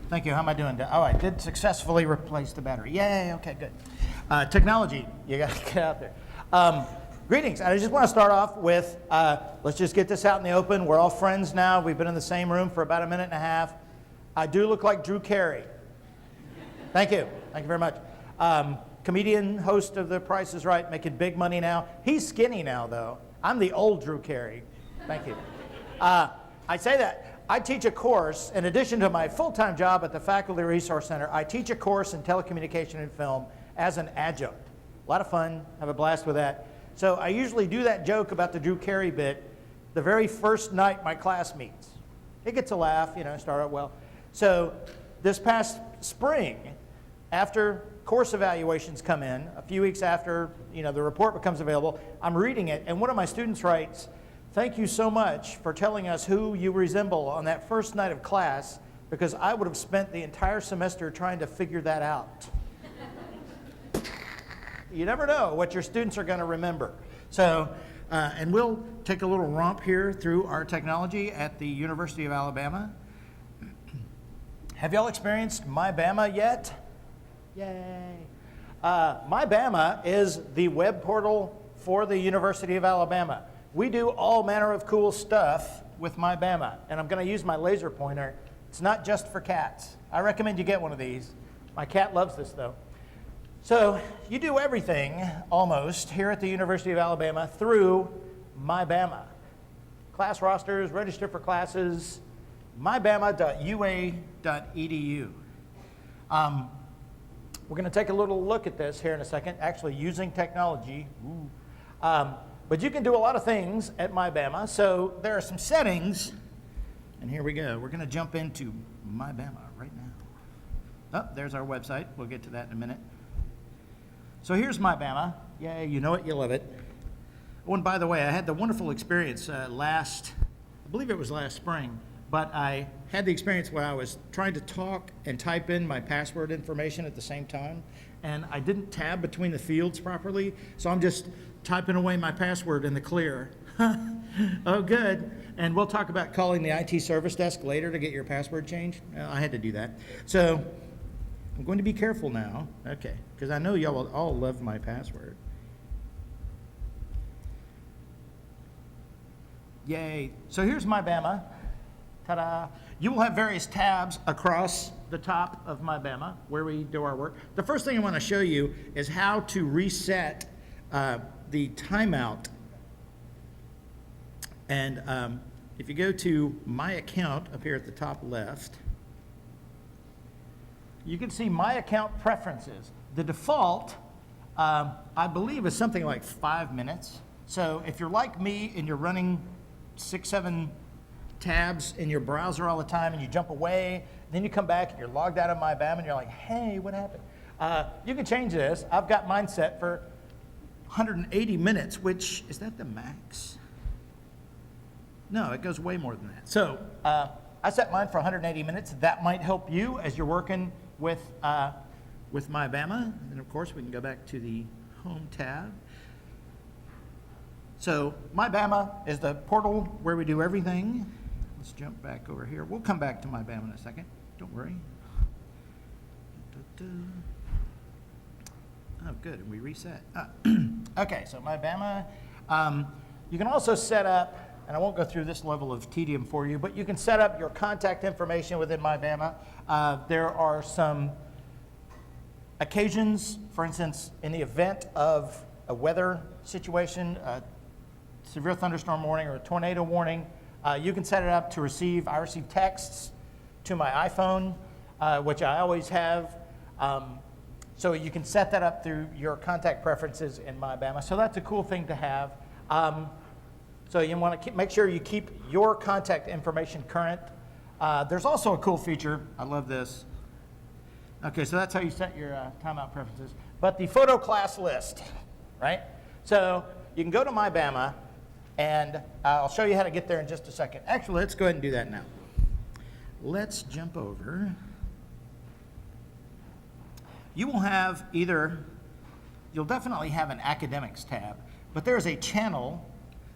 Thank you. How am I doing? Oh, I did successfully replace the battery. Yay, okay, good. Technology, you got to get out there. Greetings. I just want to start off with, let's just get this out in the open. We're all friends now. We've been in the same room for about a minute and a half. I do look like Drew Carey. Thank you. Thank you very much. Comedian, host of The Price is Right, making big money now. He's skinny now, though. I'm the old Drew Carey. Thank you. I say that. I teach a course, in addition to my full-time job at the Faculty Resource Center, I teach a course in telecommunication and film as an adjunct. A lot of fun, have a blast with that. So I usually do that joke about the Drew Carey bit the very first night my class meets. It gets a laugh, you know, start out well. So this past spring, after course evaluations come in, a few weeks after, you know, the report becomes available, I'm reading it, and one of my students writes, "Thank you so much for telling us who you resemble on that first night of class, because I would have spent the entire semester trying to figure that out." You never know what your students are going to remember. So, and we'll take a little romp here through our technology at the University of Alabama. Have y'all experienced MyBama yet? Yay. MyBama is the web portal for the University of Alabama. We do all manner of cool stuff with MyBama, and I'm going to use my laser pointer. It's not just for cats. I recommend you get one of these. My cat loves this, though. So you do everything, almost, here at the University of Alabama through MyBama. Class rosters, register for classes, mybama.ua.edu. We're going to take a little look at this here in a second, actually using technology. But you can do a lot of things at MyBama. So there are some settings, and here we go. We're going to jump into MyBama right now. Oh, there's our website. We'll get to that in a minute. So here's MyBama. Yay, you know it, you love it. Oh, and by the way, I had the wonderful experience I believe it was last spring, but I had the experience where I was trying to talk and type in my password information at the same time, and I didn't tab between the fields properly, so I'm just typing away my password in the clear. Oh, good. And we'll talk about calling the IT service desk later to get your password changed. I had to do that. So I'm going to be careful now, okay, because I know y'all will all love my password. Yay. So here's MyBama. Ta-da. You will have various tabs across the top of MyBama where we do our work. The first thing I want to show you is how to reset the timeout. And if you go to My Account up here at the top left, you can see My Account Preferences. The default, I believe, is something like 5 minutes. So if you're like me and you're running 6, 7 tabs in your browser all the time and you jump away, then you come back and you're logged out of MyBama and you're like, hey, what happened? You can change this. I've got mine set for 180 minutes, which, is that the max? No, it goes way more than that. So I set mine for 180 minutes. That might help you as you're working with MyBama. And of course, we can go back to the Home tab. So MyBama is the portal where we do everything. Let's jump back over here. We'll come back to MyBama in a second. Don't worry. Oh, good. And we reset. Okay, so MyBama. You can also set up, and I won't go through this level of tedium for you, but you can set up your contact information within MyBama. There are some occasions, for instance, in the event of a weather situation, a severe thunderstorm warning or a tornado warning, you can set it up to receive. I receive texts to my iPhone, which I always have. So you can set that up through your contact preferences in MyBama. So that's a cool thing to have. So you want to make sure you keep your contact information current. There's also a cool feature. I love this. Okay, so that's how you set your timeout preferences. But the photo class list, right? So you can go to MyBama, and I'll show you how to get there in just a second. Actually, let's go ahead and do that now. Let's jump over. You will have you'll definitely have an academics tab, but there's a channel.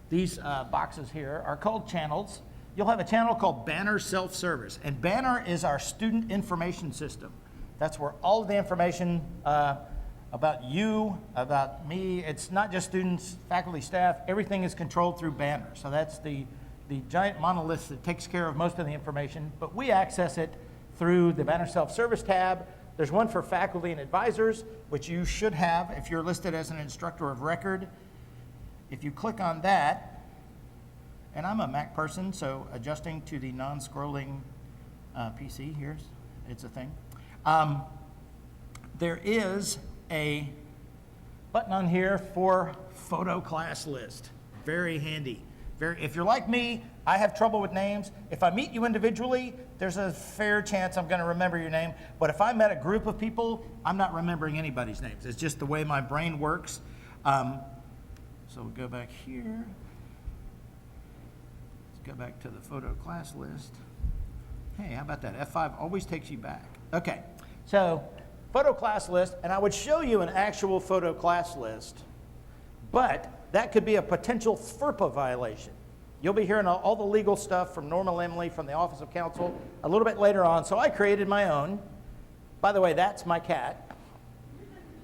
These boxes here are called channels. you'll have a channel called Banner Self-Service. And Banner is our student information system. That's where all of the information about you, about me, it's not just students, faculty, staff, everything is controlled through Banner. So that's the giant monolith that takes care of most of the information, but we access it through the Banner Self-Service tab. There's one for faculty and advisors, which you should have if you're listed as an instructor of record. If you click on that, and I'm a Mac person, so adjusting to the non-scrolling PC, it's a thing. There is a button on here for photo class list. Very handy. If you're like me, I have trouble with names. If I meet you individually, there's a fair chance I'm going to remember your name. But if I met a group of people, I'm not remembering anybody's names. It's just the way my brain works. So we'll go back here. Let's go back to the photo class list. Hey, how about that? F5 always takes you back. Okay, so photo class list, and I would show you an actual photo class list, but that could be a potential FERPA violation. You'll be hearing all the legal stuff from Norma Lemley from the Office of Counsel a little bit later on, so I created my own. By the way, that's my cat.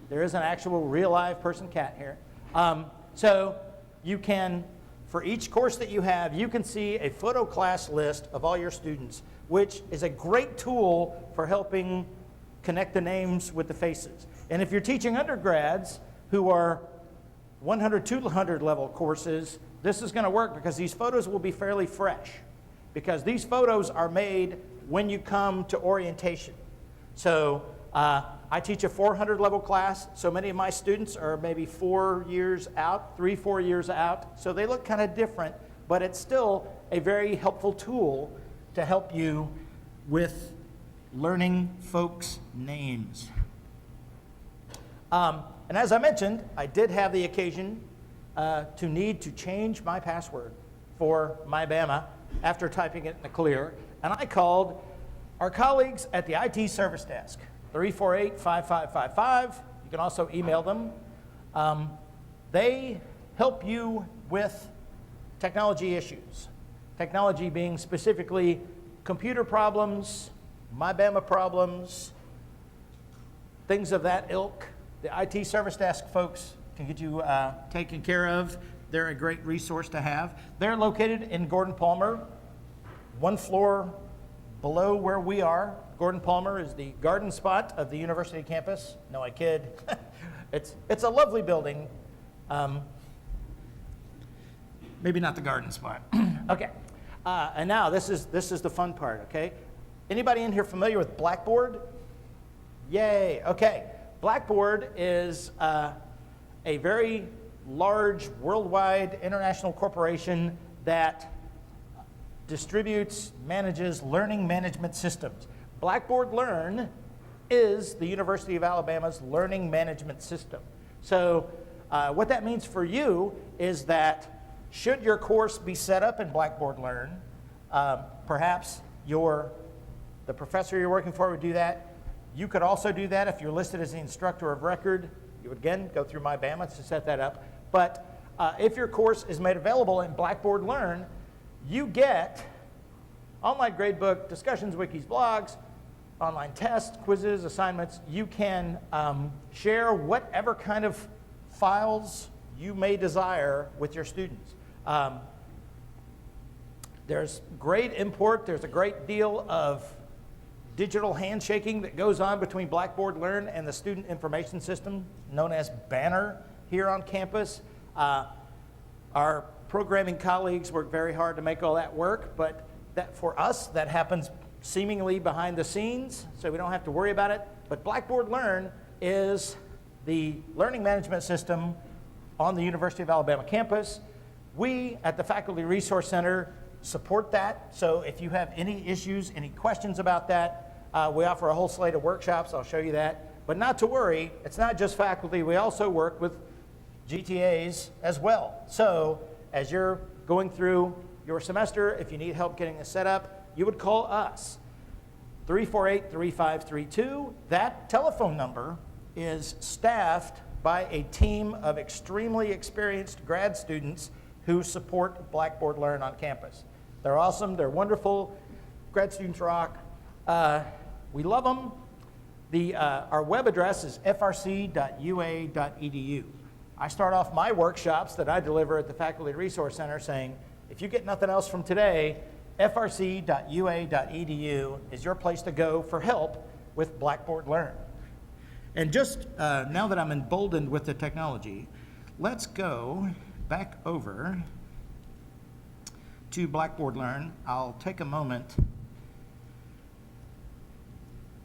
There is an actual real live person cat here. So you can, for each course that you have, you can see a photo class list of all your students, which is a great tool for helping connect the names with the faces. And if you're teaching undergrads who are 100, 200 level courses, this is going to work because these photos will be fairly fresh, because these photos are made when you come to orientation. So I teach a 400 level class, so many of my students are maybe 4 years out, 3-4 years out, so they look kind of different, but it's still a very helpful tool to help you with learning folks' names. And as I mentioned, I did have the occasion to need to change my password for my BAMA after typing it in the clear, and I called our colleagues at the IT service desk, 348-5555. You can also email them. They help you with technology issues. Technology being specifically computer problems, my BAMA problems, things of that ilk. The IT service desk folks can get you taken care of. They're a great resource to have. They're located in Gordon Palmer, one floor below where we are. Gordon Palmer is the garden spot of the university campus. No, I kid. It's a lovely building. Maybe not the garden spot. Okay. And now this is the fun part, okay? Anybody in here familiar with Blackboard? Yay, okay. Blackboard is a very large, worldwide, international corporation that distributes, manages learning management systems. Blackboard Learn is the University of Alabama's learning management system. So what that means for you is that should your course be set up in Blackboard Learn, perhaps the professor you're working for would do that. You could also do that if you're listed as the instructor of record. You would, again, go through My BAMA to set that up. But if your course is made available in Blackboard Learn, you get online gradebook, discussions, wikis, blogs, online tests, quizzes, assignments. You can share whatever kind of files you may desire with your students. There's great import. There's a great deal of digital handshaking that goes on between Blackboard Learn and the student information system known as Banner here on campus. Our programming colleagues work very hard to make all that work, but that for us, that happens seemingly behind the scenes, so we don't have to worry about it. But Blackboard Learn is the learning management system on the University of Alabama campus. We at the Faculty Resource Center support that, so if you have any issues, any questions about that, we offer a whole slate of workshops. I'll show you that. But not to worry, it's not just faculty. We also work with GTAs as well. So as you're going through your semester, if you need help getting this set up, you would call us, 348-3532. That telephone number is staffed by a team of extremely experienced grad students who support Blackboard Learn on campus. They're awesome. They're wonderful. Grad students rock. We love them. Our web address is frc.ua.edu. I start off my workshops that I deliver at the Faculty Resource Center saying, if you get nothing else from today, frc.ua.edu is your place to go for help with Blackboard Learn. And just now that I'm emboldened with the technology, let's go back over to Blackboard Learn. I'll take a moment.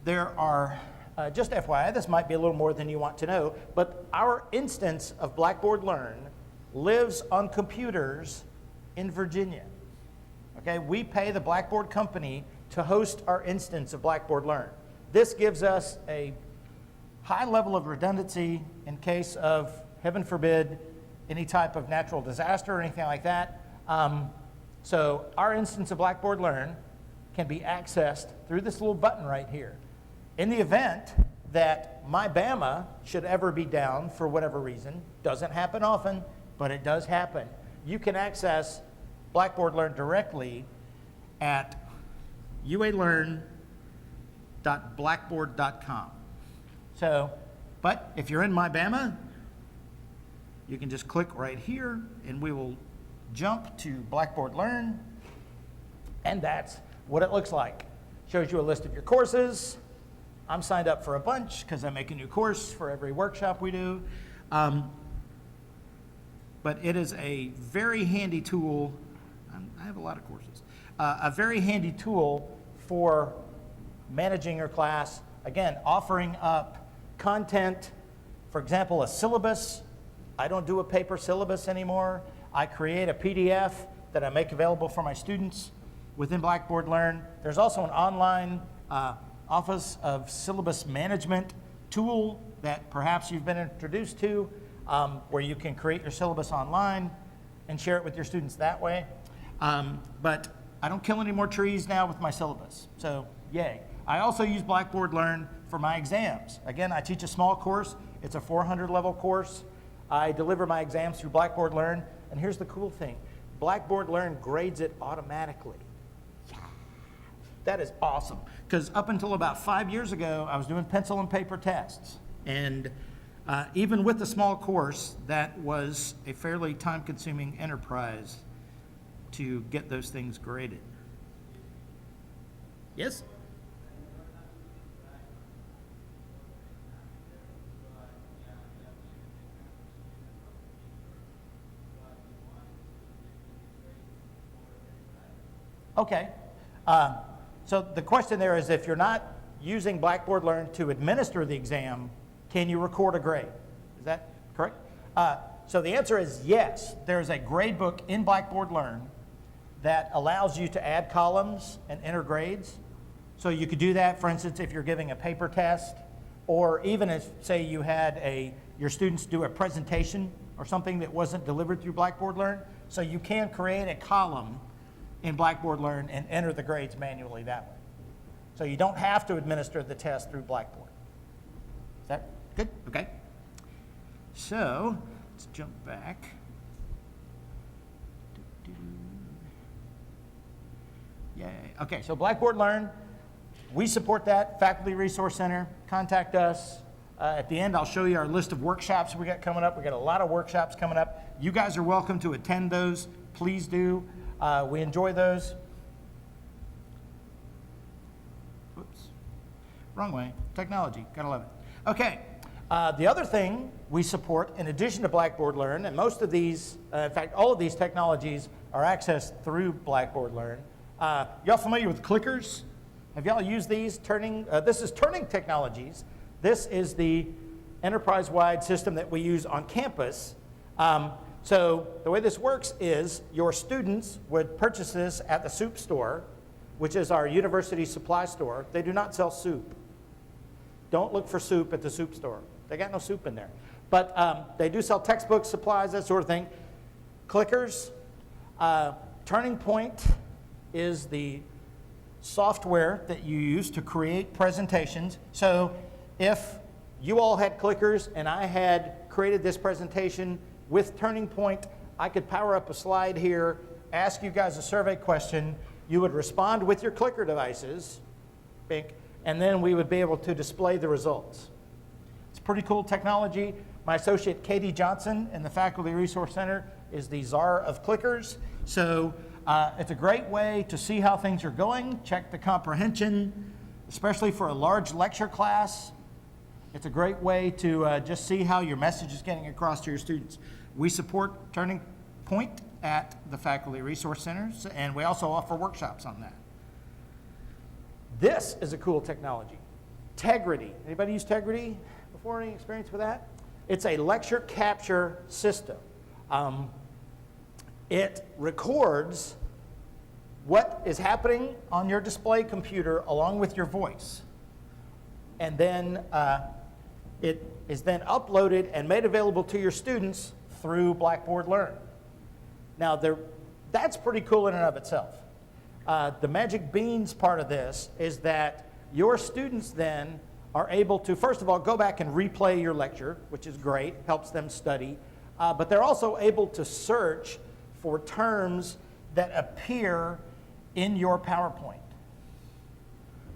There are, just FYI, this might be a little more than you want to know, but our instance of Blackboard Learn lives on computers in Virginia. Okay, we pay the Blackboard company to host our instance of Blackboard Learn. This gives us a high level of redundancy in case of, heaven forbid, any type of natural disaster or anything like that. So our instance of Blackboard Learn can be accessed through this little button right here. In the event that my Bama should ever be down for whatever reason, doesn't happen often, but it does happen, you can access Blackboard Learn directly at ualearn.blackboard.com. So, but if you're in my Bama, you can just click right here and we will jump to Blackboard Learn, and that's what it looks like. Shows you a list of your courses. I'm signed up for a bunch because I make a new course for every workshop we do. But it is a very handy tool. I have a lot of courses. A very handy tool for managing your class. Again, offering up content, for example, a syllabus. I don't do a paper syllabus anymore. I create a PDF that I make available for my students within Blackboard Learn. There's also an online Office of Syllabus Management tool that perhaps you've been introduced to, where you can create your syllabus online and share it with your students that way. But I don't kill any more trees now with my syllabus, so yay. I also use Blackboard Learn for my exams. Again, I teach a small course. It's a 400 level course. I deliver my exams through Blackboard Learn, and here's the cool thing. Blackboard Learn grades it automatically. That is awesome, because up until about 5 years ago, I was doing pencil and paper tests. And even with the small course, that was a fairly time-consuming enterprise to get those things graded. Yes? Okay. So the question there is, if you're not using Blackboard Learn to administer the exam, can you record a grade? Is that correct? So the answer is yes. There's a gradebook in Blackboard Learn that allows you to add columns and enter grades. So you could do that, for instance, if you're giving a paper test, or even if, say, you had your students do a presentation or something that wasn't delivered through Blackboard Learn. So you can create a column in Blackboard Learn and enter the grades manually that way. So you don't have to administer the test through Blackboard. Is that good? Okay. So let's jump back. Yay. Okay, so Blackboard Learn, we support that. Faculty Resource Center, contact us. At the end, I'll show you our list of workshops we got coming up. We got a lot of workshops coming up. You guys are welcome to attend those. Please do. We enjoy those. Whoops. Wrong way. Technology. Gotta love it. Okay. The other thing we support, in addition to Blackboard Learn, and most of these, in fact, all of these technologies are accessed through Blackboard Learn. Y'all familiar with clickers? Have y'all used these? This is Turning Technologies. This is the enterprise-wide system that we use on campus. So the way this works is your students would purchase this at the soup store, which is our university supply store. They do not sell soup. Don't look for soup at the soup store. They got no soup in there. But they do sell textbooks, supplies, that sort of thing. Clickers. Turning Point is the software that you use to create presentations. So if you all had clickers and I had created this presentation with Turning Point, I could power up a slide here ask you guys a survey question. You would respond with your clicker devices, bink, and then we would be able to display the results. It's pretty cool technology. My associate Katie Johnson in the Faculty Resource Center is the czar of clickers. So it's a great way to see how things are going, check the comprehension, especially for a large lecture class. It's a great way to just see how your message is getting across to your students. We support Turning Point at the Faculty Resource Centers, and we also offer workshops on that. This is a cool technology. Tegrity. Anybody use Tegrity before? Any experience with that? It's a lecture capture system. It records what is happening on your display computer along with your voice. And then it is then uploaded and made available to your students through Blackboard Learn. Now, that's pretty cool in and of itself. The magic beans part of this is that your students then are able to, first of all, go back and replay your lecture, which is great, helps them study, but they're also able to search for terms that appear in your PowerPoint.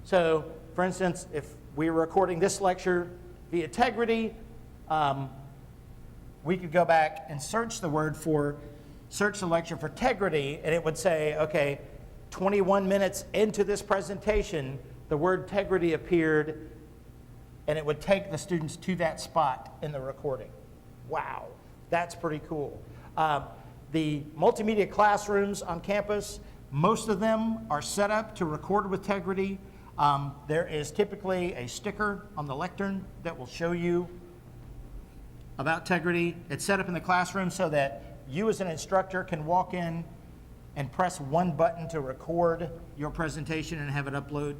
So, for instance, if we were recording this lecture via Tegrity, we could go back and search the lecture for Tegrity, and it would say, okay, 21 minutes into this presentation, the word Tegrity appeared, and it would take the students to that spot in the recording. Wow, that's pretty cool. The multimedia classrooms on campus, most of them are set up to record with Tegrity. There is typically a sticker on the lectern that will show you about Tegrity. It's set up in the classroom so that you as an instructor can walk in and press one button to record your presentation and have it upload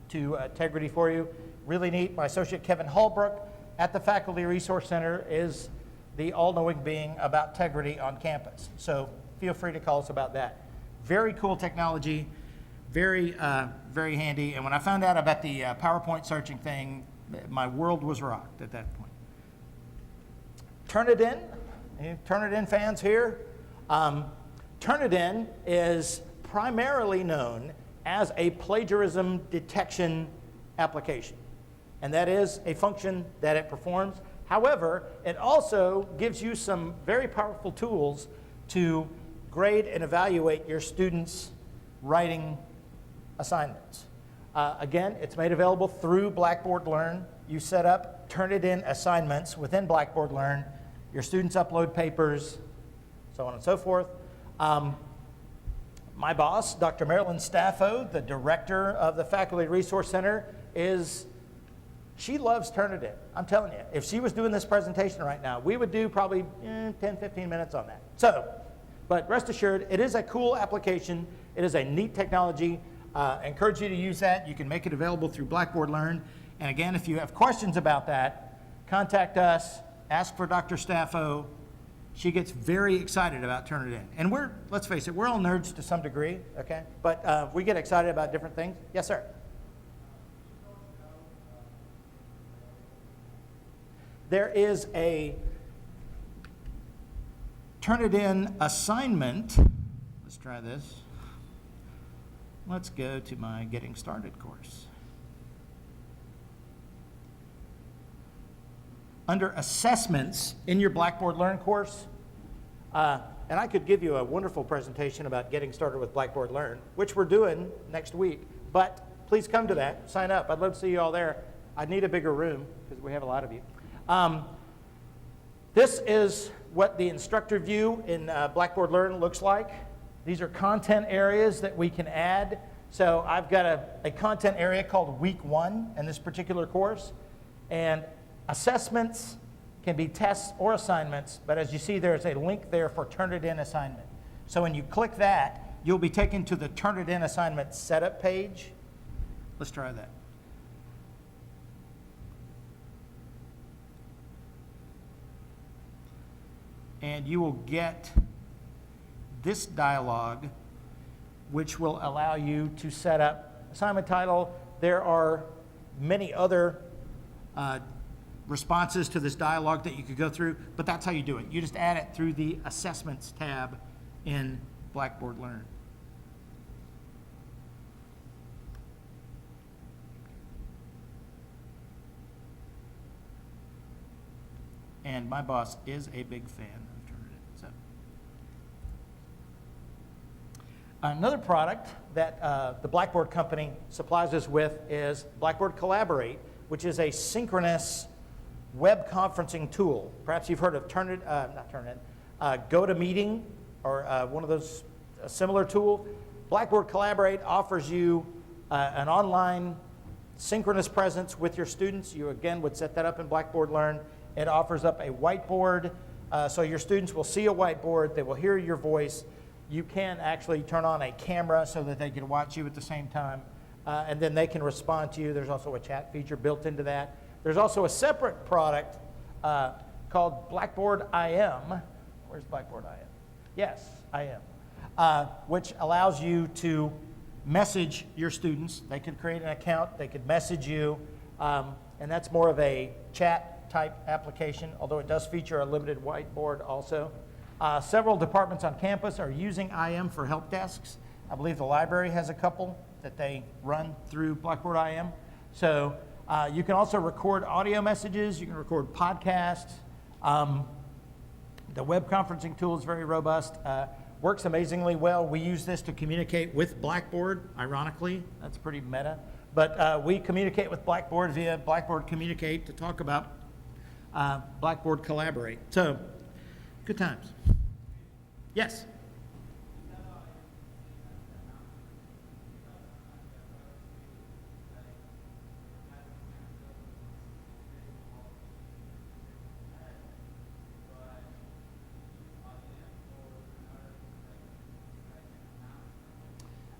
to Tegrity for you. Really neat. My associate Kevin Hallbrook at the Faculty Resource Center is the all-knowing being about Tegrity on campus. So feel free to call us about that. Very cool technology, very, very handy. And when I found out about the PowerPoint searching thing, my world was rocked at that point. Turnitin, any Turnitin fans here? Turnitin is primarily known as a plagiarism detection application. And that is a function that it performs. However, it also gives you some very powerful tools to grade and evaluate your students' writing assignments. Again, it's made available through Blackboard Learn. You set up Turnitin assignments within Blackboard Learn. Your students upload papers, so on and so forth. My boss, Dr. Marilyn Staffo, the director of the Faculty Resource Center, she loves Turnitin. I'm telling you, if she was doing this presentation right now, we would do probably 10, 15 minutes on that. So, but rest assured, it is a cool application. It is a neat technology. I encourage you to use that. You can make it available through Blackboard Learn. And again, if you have questions about that, contact us, ask for Dr. Staffo. She gets very excited about Turnitin. And let's face it, we're all nerds to some degree, okay? But we get excited about different things. Yes, sir. There is a Turnitin assignment. Let's try this. Let's go to my Getting Started course. Under Assessments in your Blackboard Learn course, and I could give you a wonderful presentation about getting started with Blackboard Learn, which we're doing next week, but please come to that, sign up. I'd love to see you all there. I'd need a bigger room because we have a lot of you. This is what the instructor view in Blackboard Learn looks like. These are content areas that we can add. So I've got a content area called Week 1 in this particular course. And assessments can be tests or assignments, but as you see, there's a link there for Turnitin assignment. So when you click that, you'll be taken to the Turnitin assignment setup page. Let's try that. And you will get this dialog, which will allow you to set up assignment title. There are many other responses to this dialog that you could go through, but that's how you do it. You just add it through the Assessments tab in Blackboard Learn. And my boss is a big fan of Turnitin. So. Another product that the Blackboard company supplies us with is Blackboard Collaborate, which is a synchronous web conferencing tool. Perhaps you've heard of GoToMeeting or one of those similar tool. Blackboard Collaborate offers you an online synchronous presence with your students. You again would set that up in Blackboard Learn. It offers up a whiteboard, so your students will see a whiteboard, they will hear your voice. You can actually turn on a camera so that they can watch you at the same time, and then they can respond to you. There's also a chat feature built into that. There's also a separate product called Blackboard IM. Where's Blackboard IM? Yes, IM, which allows you to message your students. They could create an account, they could message you, and that's more of a chat type application, although it does feature a limited whiteboard also. Several departments on campus are using IM for help desks. I believe the library has a couple that they run through Blackboard IM. So you can also record audio messages, you can record podcasts. The web conferencing tool is very robust, works amazingly well. We use this to communicate with Blackboard, ironically, that's pretty meta. But we communicate with Blackboard via Blackboard Communicate to talk about Blackboard Collaborate. So, good times. Yes?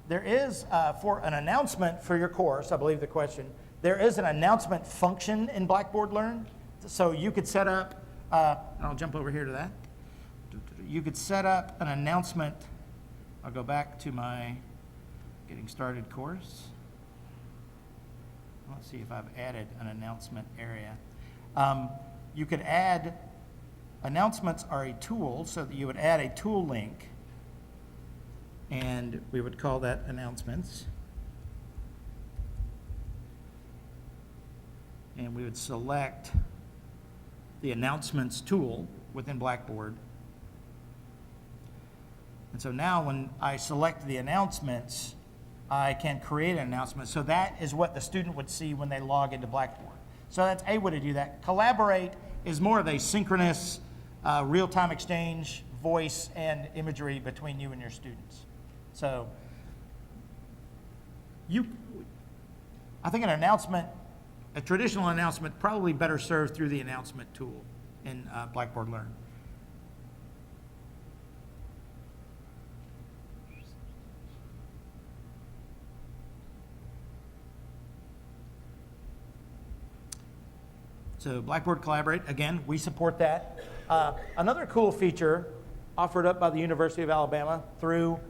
There is, for an announcement for your course, I believe the question, there is an announcement function in Blackboard Learn. So you could set up, and I'll jump over here to that. You could set up an announcement. I'll go back to my Getting Started course. Let's see if I've added an announcement area. You could add, announcements are a tool, so that you would add a tool link, and we would call that announcements. And we would select the announcements tool within Blackboard. And so now when I select the announcements, I can create an announcement. So that is what the student would see when they log into Blackboard. So that's a way to do that. Collaborate is more of a synchronous, real-time exchange, voice and imagery between you and your students. So I think an announcement, a traditional announcement, probably better served through the announcement tool in Blackboard Learn. So Blackboard Collaborate, again, we support that. Another cool feature offered up by the University of Alabama through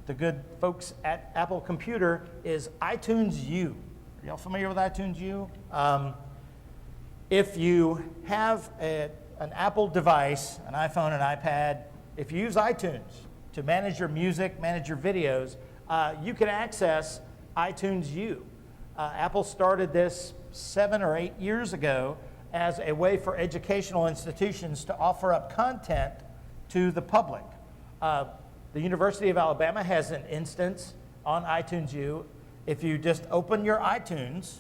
the good folks at Apple Computer is iTunes U. Are y'all familiar with iTunes U? If you have an Apple device, an iPhone, an iPad, if you use iTunes to manage your music, manage your videos, you can access iTunes U. Apple started this 7 or 8 years ago as a way for educational institutions to offer up content to the public. The University of Alabama has an instance on iTunes U. If you just open your iTunes,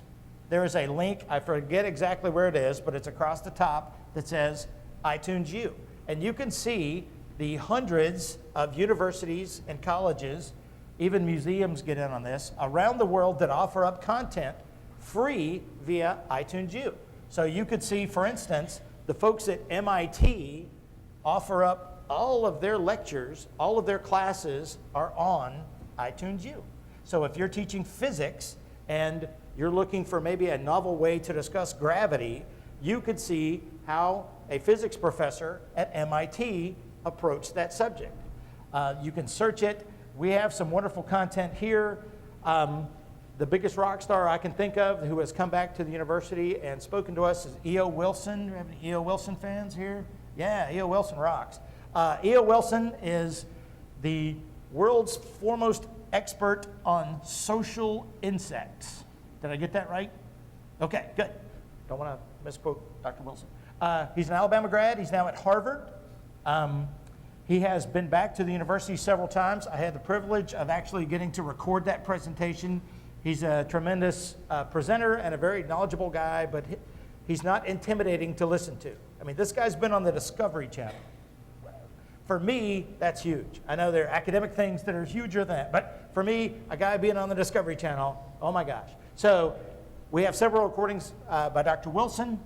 there is a link, I forget exactly where it is, but it's across the top that says iTunes U. And you can see the hundreds of universities and colleges, even museums get in on this, around the world that offer up content free via iTunes U. So you could see, for instance, the folks at MIT offer up all of their lectures, all of their classes are on iTunes U. So if you're teaching physics and you're looking for maybe a novel way to discuss gravity, you could see how a physics professor at MIT approached that subject. You can search it. We have some wonderful content here. The biggest rock star I can think of who has come back to the university and spoken to us is E.O. Wilson. Do we have any E.O. Wilson fans here? Yeah, E.O. Wilson rocks. E.O. Wilson is the world's foremost expert on social insects. Did I get that right? Okay, good. Don't want to misquote Dr. Wilson. He's an Alabama grad. He's now at Harvard. He has been back to the university several times. I had the privilege of actually getting to record that presentation. He's a tremendous presenter and a very knowledgeable guy, but he's not intimidating to listen to. I mean, this guy's been on the Discovery Channel. For me, that's huge. I know there are academic things that are huger than that, but for me, a guy being on the Discovery Channel, oh my gosh. So we have several recordings by Dr. Wilson,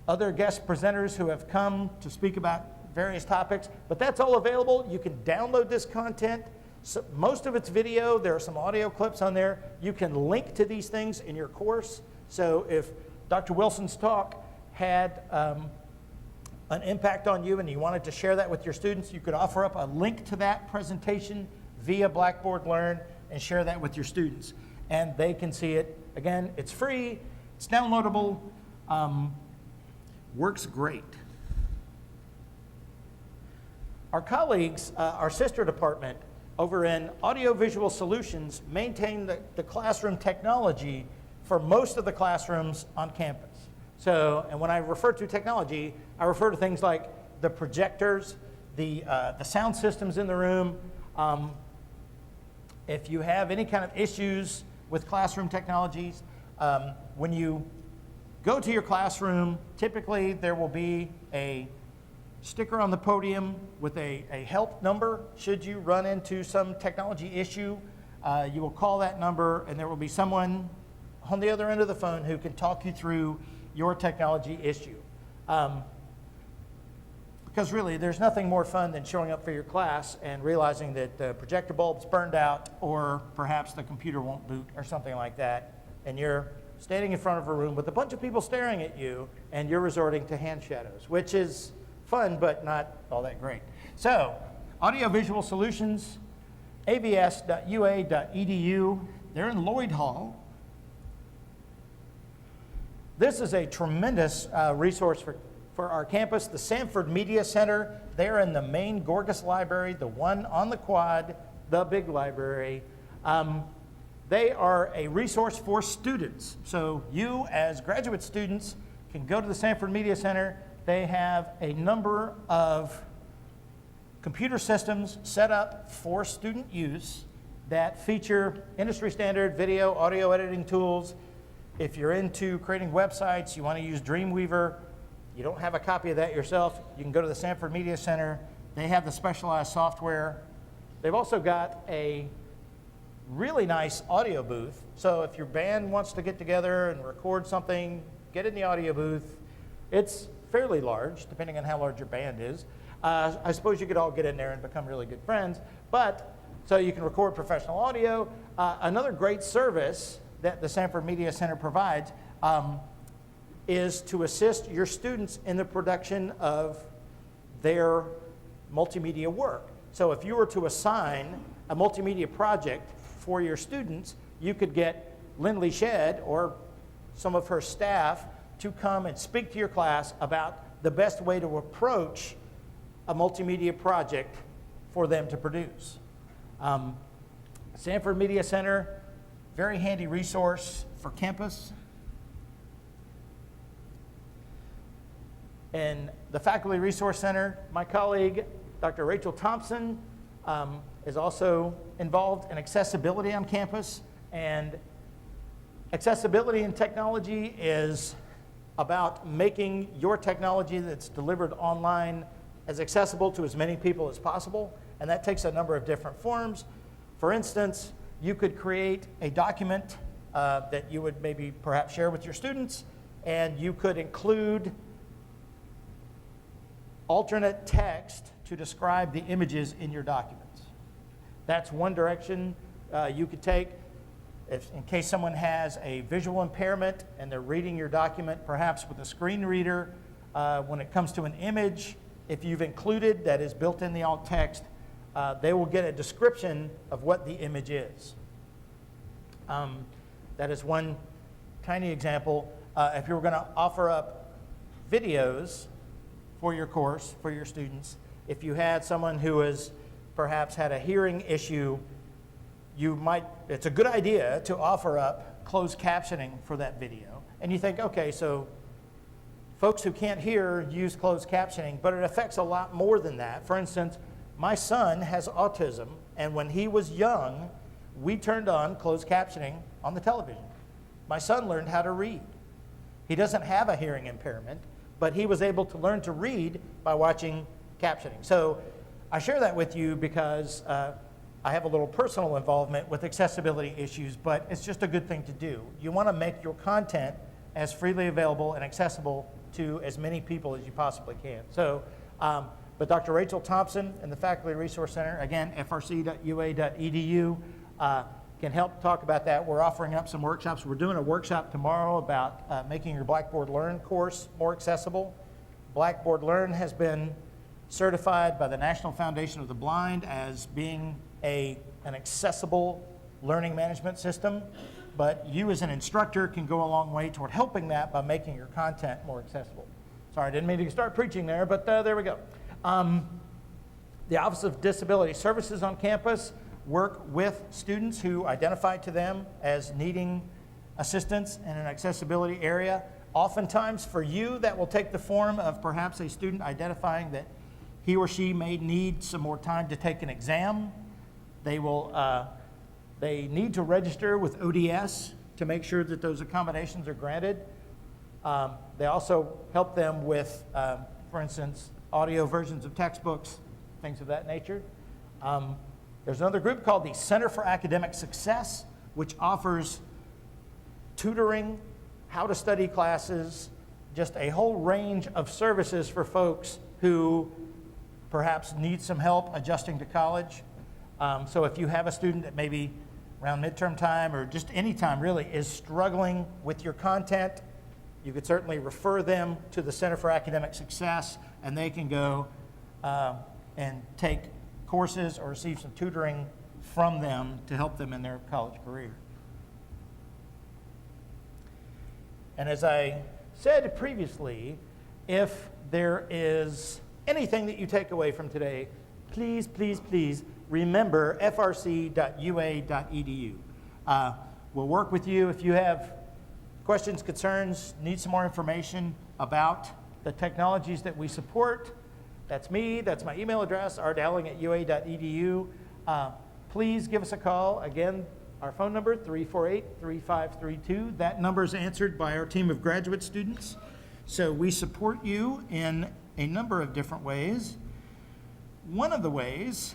other guest presenters who have come to speak about various topics, but that's all available. You can download this content. So most of it's video. There are some audio clips on there. You can link to these things in your course. So if Dr. Wilson's talk had an impact on you and you wanted to share that with your students, you could offer up a link to that presentation via Blackboard Learn and share that with your students. And they can see it. Again, it's free, it's downloadable, works great. Our colleagues, our sister department over in Audiovisual Solutions, maintain the classroom technology for most of the classrooms on campus. So, and when I refer to technology, I refer to things like the projectors, the sound systems in the room. If you have any kind of issues with classroom technologies, when you go to your classroom, typically there will be a sticker on the podium with a help number. Should you run into some technology issue, you will call that number and there will be someone on the other end of the phone who can talk you through your technology issue. Because really, there's nothing more fun than showing up for your class and realizing that the projector bulb's burned out, or perhaps the computer won't boot or something like that, and you're standing in front of a room with a bunch of people staring at you, and you're resorting to hand shadows, which is fun, but not all that great. So, Audiovisual Solutions, avs.ua.edu, they're in Lloyd Hall. This is a tremendous resource for our campus, the Sanford Media Center. They're in the main Gorgas Library, the one on the quad, the big library. They are a resource for students. So you, as graduate students, can go to the Sanford Media Center. They have a number of computer systems set up for student use that feature industry standard video, audio editing tools. If you're into creating websites, you want to use Dreamweaver, you don't have a copy of that yourself, you can go to the Sanford Media Center. They have the specialized software. They've also got a really nice audio booth. So if your band wants to get together and record something, get in the audio booth. It's fairly large, depending on how large your band is. I suppose you could all get in there and become really good friends. But so you can record professional audio. Another great service that the Sanford Media Center provides is to assist your students in the production of their multimedia work. So if you were to assign a multimedia project for your students, you could get Lindley Shedd or some of her staff to come and speak to your class about the best way to approach a multimedia project for them to produce. Sanford Media Center, very handy resource for campus. And the Faculty Resource Center, my colleague, Dr. Rachel Thompson, is also involved in accessibility on campus. And accessibility in technology is about making your technology that's delivered online as accessible to as many people as possible. And that takes a number of different forms. For instance, you could create a document that you would maybe perhaps share with your students, and you could include alternate text to describe the images in your documents. That's one direction you could take. If, in case someone has a visual impairment and they're reading your document, perhaps with a screen reader, when it comes to an image, if you've included that is built in the alt text, they will get a description of what the image is. That is one tiny example. If you were going to offer up videos for your course, for your students, if you had someone who is perhaps had a hearing issue, it's a good idea to offer up closed captioning for that video. And you think, okay, so folks who can't hear use closed captioning, but it affects a lot more than that. For instance, my son has autism, and when he was young, we turned on closed captioning on the television. My son learned how to read. He doesn't have a hearing impairment, but he was able to learn to read by watching captioning. So I share that with you because I have a little personal involvement with accessibility issues, but it's just a good thing to do. You want to make your content as freely available and accessible to as many people as you possibly can. So, but Dr. Rachel Thompson and the Faculty Resource Center, again, frc.ua.edu, can help talk about that. We're offering up some workshops. We're doing a workshop tomorrow about making your Blackboard Learn course more accessible. Blackboard Learn has been certified by the National Foundation of the Blind as being an accessible learning management system, but you as an instructor can go a long way toward helping that by making your content more accessible. Sorry, I didn't mean to start preaching there, but there we go. The Office of Disability Services on campus work with students who identify to them as needing assistance in an accessibility area. Oftentimes for you, that will take the form of perhaps a student identifying that he or she may need some more time to take an exam. They need to register with ODS to make sure that those accommodations are granted. They also help them with, for instance, audio versions of textbooks, things of that nature. There's another group called the Center for Academic Success, which offers tutoring, how to study classes, just a whole range of services for folks who perhaps need some help adjusting to college. So if you have a student that maybe around midterm time or just any time really is struggling with your content, you could certainly refer them to the Center for Academic Success, and they can go and take courses or receive some tutoring from them to help them in their college career. And as I said previously, if there is anything that you take away from today, please, please, please remember frc.ua.edu. We'll work with you if you have questions, concerns, need some more information about the technologies that we support. That's me, that's my email address, rdowling@ua.edu. Please give us a call. Again, our phone number, 348-3532. That number is answered by our team of graduate students. So we support you in a number of different ways. One of the ways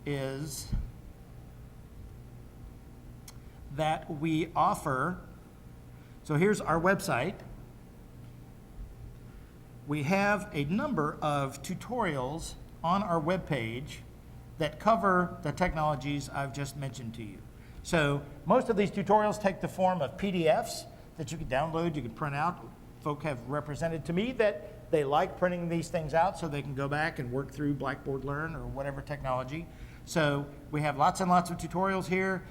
is that we offer, so here's our website. We have a number of tutorials on our webpage that cover the technologies I've just mentioned to you. So most of these tutorials take the form of PDFs that you can download, you can print out. Folk have represented to me that they like printing these things out so they can go back and work through Blackboard Learn or whatever technology. So we have lots and lots of tutorials here.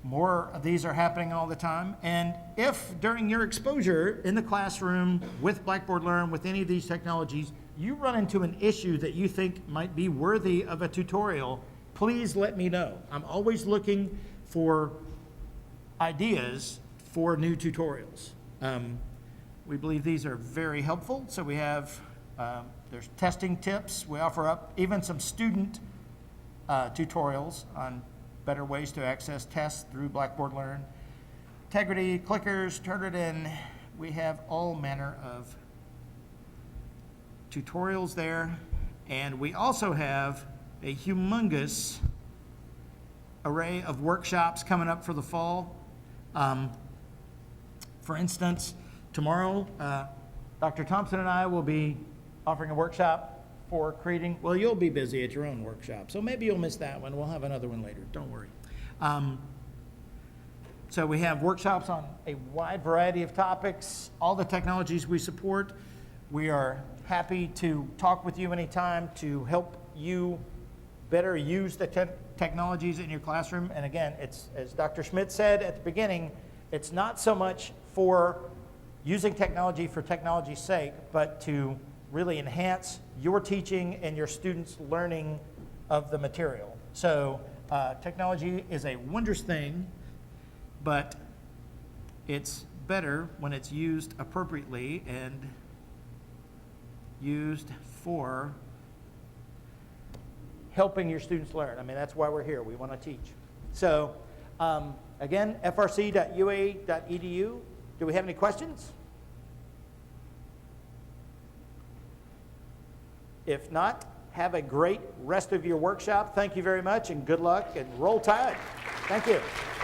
More of these are happening all the time. And if during your exposure in the classroom with Blackboard Learn, with any of these technologies, you run into an issue that you think might be worthy of a tutorial, please let me know. I'm always looking for ideas for new tutorials. We believe these are very helpful. So we have, there's testing tips. We offer up even some student tutorials on better ways to access tests through Blackboard Learn. Integrity, clickers, Turnitin. We have all manner of tutorials there. And we also have a humongous array of workshops coming up for the fall. For instance, tomorrow, Dr. Thompson and I will be offering a workshop for creating, well, you'll be busy at your own workshop, so maybe you'll miss that one. We'll have another one later, don't worry. So we have workshops on a wide variety of topics, all the technologies we support. We are happy to talk with you anytime to help you better use the technologies in your classroom. And again, it's, as Dr. Schmidt said at the beginning, it's not so much for using technology for technology's sake, but to really enhance your teaching and your students' learning of the material. So technology is a wondrous thing, but it's better when it's used appropriately and used for helping your students learn. I mean, that's why we're here. We want to teach. So again, frc.ua.edu. Do we have any questions? If not, have a great rest of your workshop. Thank you very much, and good luck, and roll tide. Thank you.